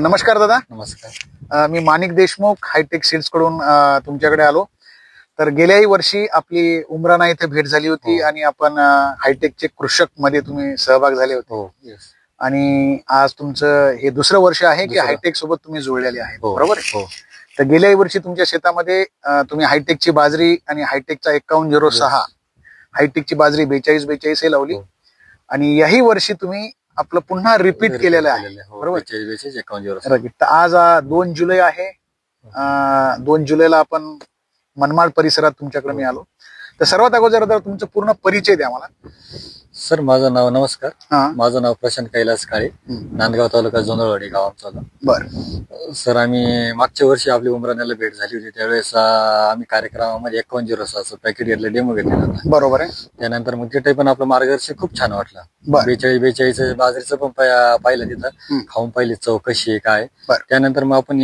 नमस्कार दादा. नमस्कार. मी माणिक देशमुख हायटेक सीड्स कडून तुमच्याकडे आलो. तर गेल्याही वर्षी आपली उमराना इथे भेट झाली होती आणि आपण हायटेकचे कृषक मध्ये तुम्ही सहभाग झाले होते. आणि आज तुमचं हे दुसरं वर्ष आहे की हायटेक सोबत तुम्ही जुळलेले आहे, बरोबर? तर गेल्याही वर्षी तुमच्या शेतामध्ये तुम्ही हायटेकची बाजरी आणि हायटेकचा 5106 हायटेकची बाजरी 4242 हे लावली आणि याही वर्षी तुम्ही आपलं पुन्हा रिपीट केलेलं आहे, बरोबर? तर आज 2 जुलै आहे. 2 जुलैला आपण मनमाड परिसरात तुमच्याकडे मी आलो. तर सर्वात अगोदर तुमचं पूर्ण परिचय द्या मला. सर, माझं नाव नमस्कार. माझं नाव प्रशांत कैलास काळे, नांदगाव तालुका जोंधळवाडी गाव आमचं. बरं सर, आम्ही मागच्या वर्षी आपली उमराण्याला भेट झाली होती. त्यावेळेस आम्ही कार्यक्रमामध्ये 5106 पॅकेट घेतलं, डेमो घेतलेला होता. बरोबर आहे. त्यानंतर मग तिथे पण आपलं मार्गदर्शन खूप छान वाटलं. 4242 बाजरीचं पण पाहिलं तिथं, खाऊन पाहिली चव कशी आहे काय. त्यानंतर मग आपण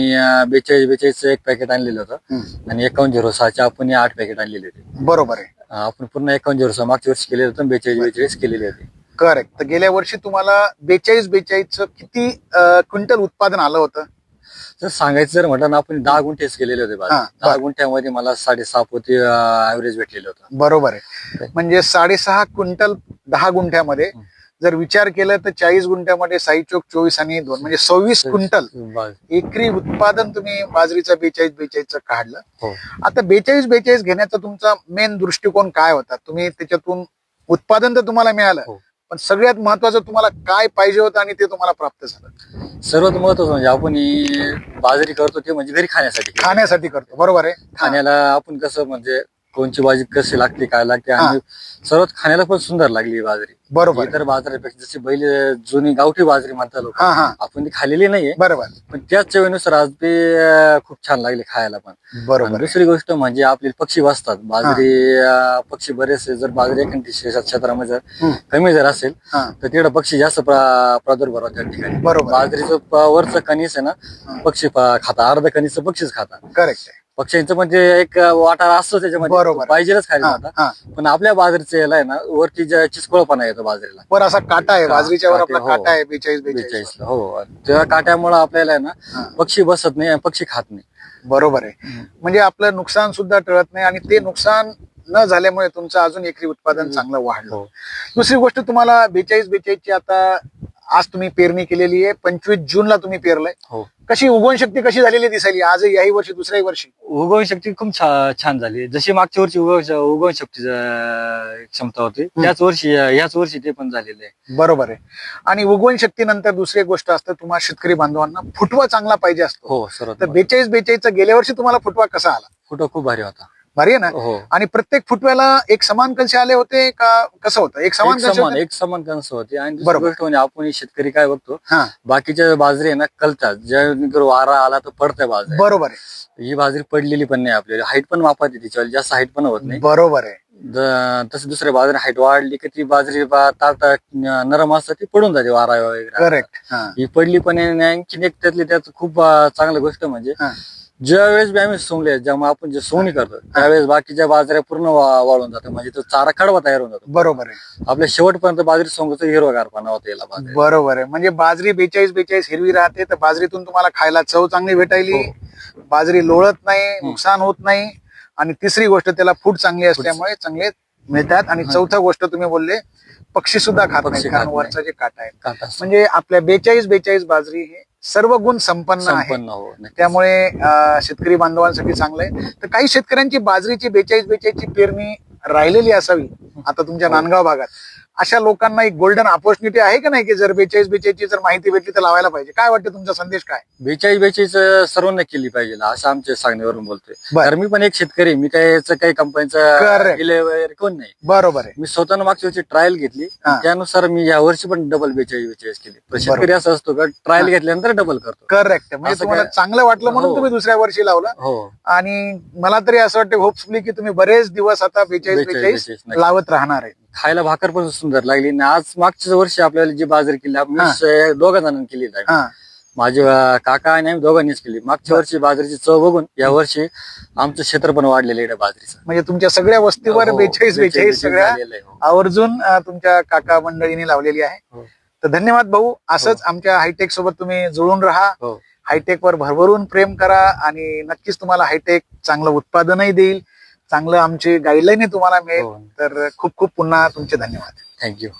4242 एक पॅकेट आणलेलं होतं आणि 5106 आपण 8 पॅकेट आणलेले होते. बरोबर आहे. आपण पूर्ण 5106 मागच्या वर्षी केलेलं होतं, 4242 केलेले होते. करेक्ट. तर गेल्या वर्षी तुम्हाला 4242 किती क्विंटल उत्पादन आलं होतं? तर सांगायचं जर म्हटलं ना, आपण 10 गुंठेच केलेले होते. 10 गुंठ्यामध्ये मला 6.5 पोती ऍव्हरेज भेटलेलं होतं. बरोबर आहे. म्हणजे 6.5 क्विंटल 10 गुंठ्यामध्ये जर विचार केला तर 40 गुंठ्यामध्ये 6 चोक 24 आणि 2 म्हणजे 26 क्विंटल एकरी उत्पादन तुम्ही बाजरीचं 4242 काढलं. आता 4242 घेण्याचा तुमचा मेन दृष्टिकोन काय होता? तुम्ही त्याच्यातून उत्पादन तर तुम्हाला मिळालं, पण सगळ्यात महत्वाचं तुम्हाला काय पाहिजे होतं आणि ते तुम्हाला प्राप्त झालं? सर्वात महत्वाचं म्हणजे आपण बाजरी करतो ते म्हणजे घरी खाण्यासाठी करतो. बरोबर आहे. खाण्याला आपण कसं म्हणजे कोणची बाजरी कशी लागते काय लागते आणि सर्वात खाण्याला पण सुंदर लागली बाजरी. बरोबर. इतर बाजारापेक्षा जशी पहिली जुनी गावठी बाजरी म्हणतात लोक, आपण ती खाल्लेली नाहीये. बरोबर. पण त्याच चवीनुसार आज ते खूप छान लागली खायला पण. बरोबर. दुसरी गोष्ट म्हणजे आपले पक्षी बसतात बाजरी. पक्षी बरेचसे जर बाजरी एखाद्या क्षेत्रामध्ये जर कमी जर असेल तर तिकडे पक्षी जास्त प्रादुर्भाव त्या ठिकाणी. बरोबर. बाजरीचं वरचं कणीस आहे ना, पक्षी खाता, अर्ध कणीस पक्षीच खाता. करेक्ट. पक्ष्यांचं म्हणजे एक वाटा असतो त्याच्यामध्ये, पाहिजेच खायला आता. पण आपल्या बाजरीच्या याला आहे ना, वरती चिचकोळपणा येतो बाजरीला. वर असा काटा आहे बाजरीच्या वर, आपला काटा आहे 4242. हो, त्या काट्यामुळे आपल्याला आहे ना पक्षी बसत नाही, पक्षी खात नाही. बरोबर आहे. म्हणजे आपलं नुकसान सुद्धा टळत नाही आणि ते नुकसान न झाल्यामुळे तुमचं अजून एकरी उत्पादन चांगलं वाढलं. दुसरी गोष्ट, तुम्हाला 4242 ची आता आज तुम्ही पेरणी केलेली आहे. 25 जूनला तुम्ही पेरलाय. कशी उगवण शक्ती कशी झालेली दिसायली आज याही वर्षी दुसऱ्याही वर्षी? उगवण शक्ती खूप छान झाली. जशी मागच्या वर्षी उगवण शक्तीची क्षमता होती, त्याच वर्षी याच वर्षी ते पण झालेलं आहे. बरोबर आहे. आणि उगवण शक्तीनंतर दुसरी गोष्ट असते, तुम्हाला शेतकरी बांधवांना फुटवा चांगला पाहिजे असतो. हो सर. तर 4242 गेल्या वर्षी तुम्हाला फुटवा कसा आला? फुटवा खूप भारी होता. भारी आहे ना? आणि प्रत्येक फुटव्याला एक समान कणसे आले होते का कसं होतं? एक समान कणस होते. आणि दुसरी गोष्ट म्हणजे आपण शेतकरी काय बघतो, बाकीच्या बाजरी आहे ना कलतात, ज्या वारा आला तर पडतंय बाजरी. बरोबर आहे. ही बाजरी पडलेली पण नाही, आपल्याला हाईट पण मापाते तिच्यावर, जास्त हाईट पण होत नाही. बरोबर आहे. तसं दुसऱ्या बाजरी हाईट वाढली की ती बाजरी नरम असतात, ती पडून जाते वारा वगैरे. करेक्ट. ही पडली पण आणखी एक त्यात खूप चांगली गोष्ट म्हणजे ज्या वेळेस आम्ही सोंगले, जेव्हा आपण जे सोंगणी करतो त्यावेळेस बाकीच्या बाजऱ्या पूर्ण वाळून जातात, म्हणजे तो चारा कडवा तयार होऊन जातो. बरोबर आहे. आपल्या शेवटपर्यंत बाजरी सोंगचं हिरवगारपणा होता याला. बरोबर आहे. म्हणजे बाजरी 4242 हिरवी राहते, तर बाजरीतून तुम्हाला खायला चव चांगली भेटायली. बाजरी लोळत नाही, नुकसान होत नाही. आणि तिसरी गोष्ट, त्याला फूट चांगली असल्यामुळे चांगले मिळतात. आणि चौथी गोष्ट तुम्ही बोलले, पक्षी सुद्धा खात नाही, कारण वरचा जे काटा आहे. म्हणजे आपल्या 4242 बाजरी हे सर्व गुण संपन्न आहे. त्यामुळे शेतकरी बांधवांसाठी चांगलं आहे. तर काही शेतकऱ्यांची बाजरीची 4242 ची पेरणी राहिलेली असावी आता तुमच्या नांदगाव भागात, अशा लोकांना एक गोल्डन ऑपॉर्च्युनिटी आहे का नाही, की जर 4242 ची जर माहिती भेटली तर लावायला पाहिजे? काय वाटतं, तुमचा संदेश काय? 4242 सर्वांना केली पाहिजे असं आमच्या सांगण्यावरून बोलतोय. तर मी पण एक शेतकरी, मी काही कंपनीचं वगैरे कोण नाही. बरोबर आहे. मी स्वतःनं मागच्या वर्षी ट्रायल घेतली, त्यानुसार मी या वर्षी पण डबल 4242 केली. शेतकरी असं असतो का, ट्रायल घेतल्यानंतर डबल करतो. करेक्ट. म्हणजे तुम्हाला चांगलं वाटलं म्हणून तुम्ही दुसऱ्या वर्षी लावलं. आणि मला तरी असं वाटतं होपफुली की तुम्ही बरेच दिवस आता 4242 लावत राहणार आहे. खायला भाकर पण सुंदर लागली. आज मागच्या वर्षी आपल्याला जी बाजरी केली, आपण 2 जणांनी केली. माझे काका आणि आम्ही दोघांनीच केली. मागच्या वर्षी बाजरीची चव बघून या वर्षी आमचं क्षेत्र पण वाढलेलं आहे बाजरीचं. म्हणजे तुमच्या सगळ्या वस्तीवर 4242 सगळ्या आवर्जून तुमच्या काका मंडळींनी लावलेली आहे. तर धन्यवाद भाऊ. असंच आमच्या हायटेक सोबत तुम्ही जुळून राहा. हो. हायटेक वर भरभरून प्रेम करा आणि नक्कीच तुम्हाला हायटेक चांगलं उत्पादनही देईल, चांगलं आमची गाईडलाईन तुम्हाला मिळेल. तर खूप खूप पुन्हा तुमचे धन्यवाद. थँक्यू.